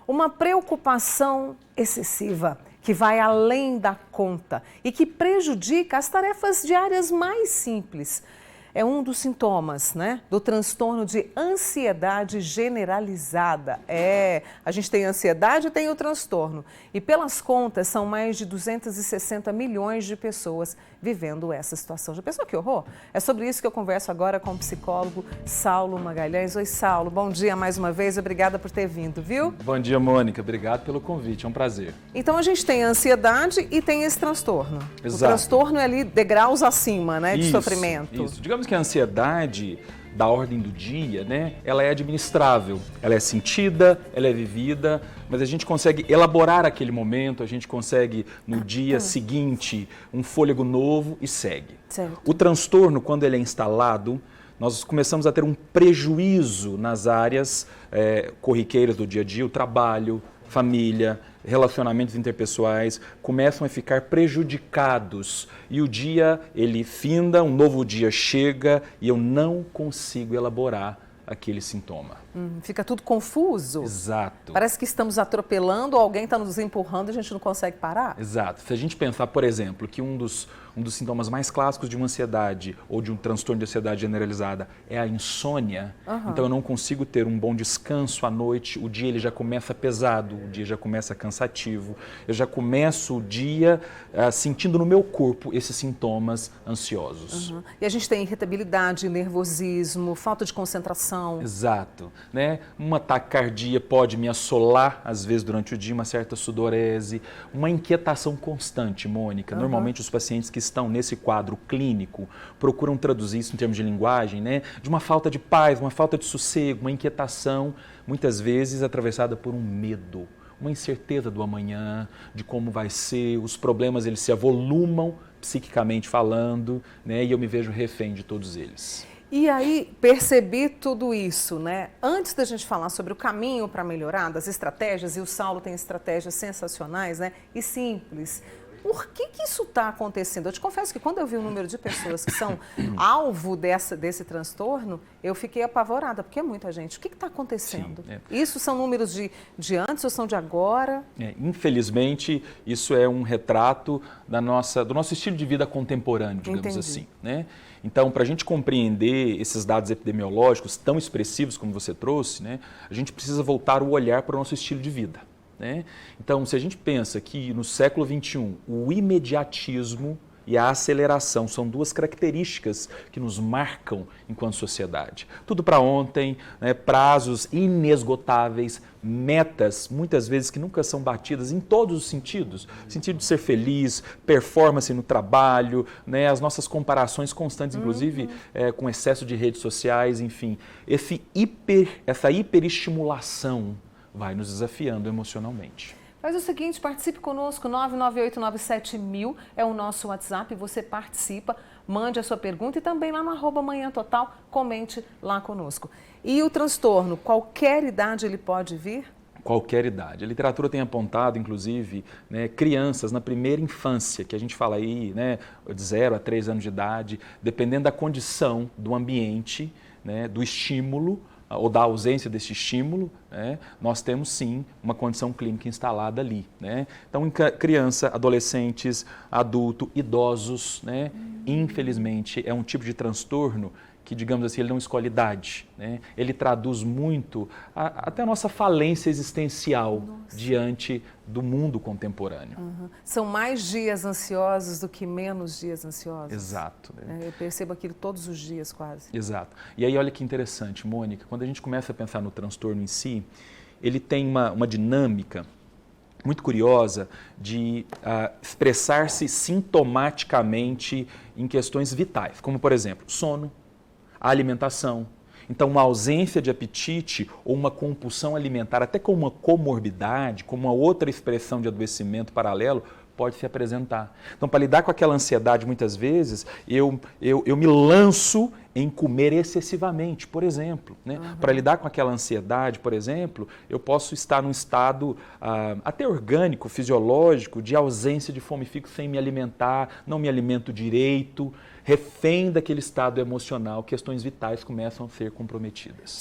uma preocupação excessiva, que vai além da conta e que prejudica as tarefas diárias mais simples. É um dos sintomas, né, do transtorno de ansiedade generalizada. A gente tem ansiedade e tem o transtorno. E pelas contas, são mais de 260 milhões de pessoas vivendo essa situação. Já pensou que horror? É sobre isso que eu converso agora com o psicólogo Saulo Magalhães. Oi, Saulo, bom dia mais uma vez. Obrigada por ter vindo, viu? Bom dia, Mônica. Obrigado pelo convite, é um prazer. Então, a gente tem a ansiedade e tem esse transtorno. Exato. O transtorno é ali degraus acima, né, de sofrimento. Isso. Digamos que a ansiedade da ordem do dia, né, ela é administrável, ela é sentida, ela é vivida, mas a gente consegue elaborar aquele momento, a gente consegue no dia seguinte um fôlego novo e segue. Certo. O transtorno, quando ele é instalado, nós começamos a ter um prejuízo nas áreas corriqueiras do dia a dia, o trabalho, família, relacionamentos interpessoais começam a ficar prejudicados e o dia ele finda, um novo dia chega e eu não consigo elaborar aquele sintoma. Fica tudo confuso. Exato. Parece que estamos atropelando, alguém está nos empurrando e a gente não consegue parar. Exato. Se a gente pensar, por exemplo, que um dos sintomas mais clássicos de uma ansiedade ou de um transtorno de ansiedade generalizada é a insônia, então eu não consigo ter um bom descanso à noite, o dia ele já começa pesado, o dia já começa cansativo, eu já começo o dia sentindo no meu corpo esses sintomas ansiosos. E a gente tem irritabilidade, nervosismo, falta de concentração. Exato. Né? Uma taquicardia pode me assolar, às vezes, durante o dia, uma certa sudorese, uma inquietação constante, Mônica. Normalmente, os pacientes que estão nesse quadro clínico procuram traduzir isso em termos de linguagem, né? De uma falta de paz, uma falta de sossego, uma inquietação, muitas vezes atravessada por um medo, uma incerteza do amanhã, de como vai ser, os problemas eles se avolumam psiquicamente falando, né? E eu me vejo refém de todos eles. E aí, percebi tudo isso, né? Antes da gente falar sobre o caminho para melhorar, das estratégias, e o Saulo tem estratégias sensacionais, né? E simples. Por que isso está acontecendo? Eu te confesso que quando eu vi o número de pessoas que são alvo desse transtorno, eu fiquei apavorada, porque é muita gente. O que está acontecendo? Sim, Isso são números de antes ou são de agora? Infelizmente, isso é um retrato do nosso estilo de vida contemporâneo, digamos assim, né? Então, para a gente compreender esses dados epidemiológicos tão expressivos como você trouxe, né, a gente precisa voltar o olhar para o nosso estilo de vida. Né? Então, se a gente pensa que no século XXI o imediatismo e a aceleração são duas características que nos marcam enquanto sociedade. Tudo para ontem, né, prazos inesgotáveis, metas muitas vezes que nunca são batidas em todos os sentidos. Sentido de ser feliz, performance no trabalho, né, as nossas comparações constantes, inclusive com excesso de redes sociais, enfim. Essa hiperestimulação vai nos desafiando emocionalmente. Faz o seguinte, participe conosco, 99897.000 é o nosso WhatsApp, você participa, mande a sua pergunta e também lá no @Manhã Total, comente lá conosco. E o transtorno, qualquer idade ele pode vir? Qualquer idade. A literatura tem apontado, inclusive, né, crianças na primeira infância, que a gente fala aí, né, de 0 a 3 anos de idade, dependendo da condição do ambiente, né, do estímulo, ou da ausência desse estímulo, né, nós temos sim uma condição clínica instalada ali. Né? Então, criança, adolescentes, adulto, idosos, né, infelizmente é um tipo de transtorno que, digamos assim, ele não escolhe idade. Né? Ele traduz muito até a nossa falência existencial diante do mundo contemporâneo. São mais dias ansiosos do que menos dias ansiosos. Exato. Eu percebo aquilo todos os dias quase. Exato. E aí olha que interessante, Mônica, quando a gente começa a pensar no transtorno em si, ele tem uma dinâmica muito curiosa de expressar-se sintomaticamente em questões vitais, como por exemplo, sono, a alimentação. Então, uma ausência de apetite ou uma compulsão alimentar, até como uma comorbidade, como uma outra expressão de adoecimento paralelo, pode se apresentar. Então, para lidar com aquela ansiedade, muitas vezes, eu me lanço em comer excessivamente, por exemplo. Né? Para lidar com aquela ansiedade, por exemplo, eu posso estar num estado até orgânico, fisiológico, de ausência de fome, fico sem me alimentar, não me alimento direito, refém daquele estado emocional, questões vitais começam a ser comprometidas.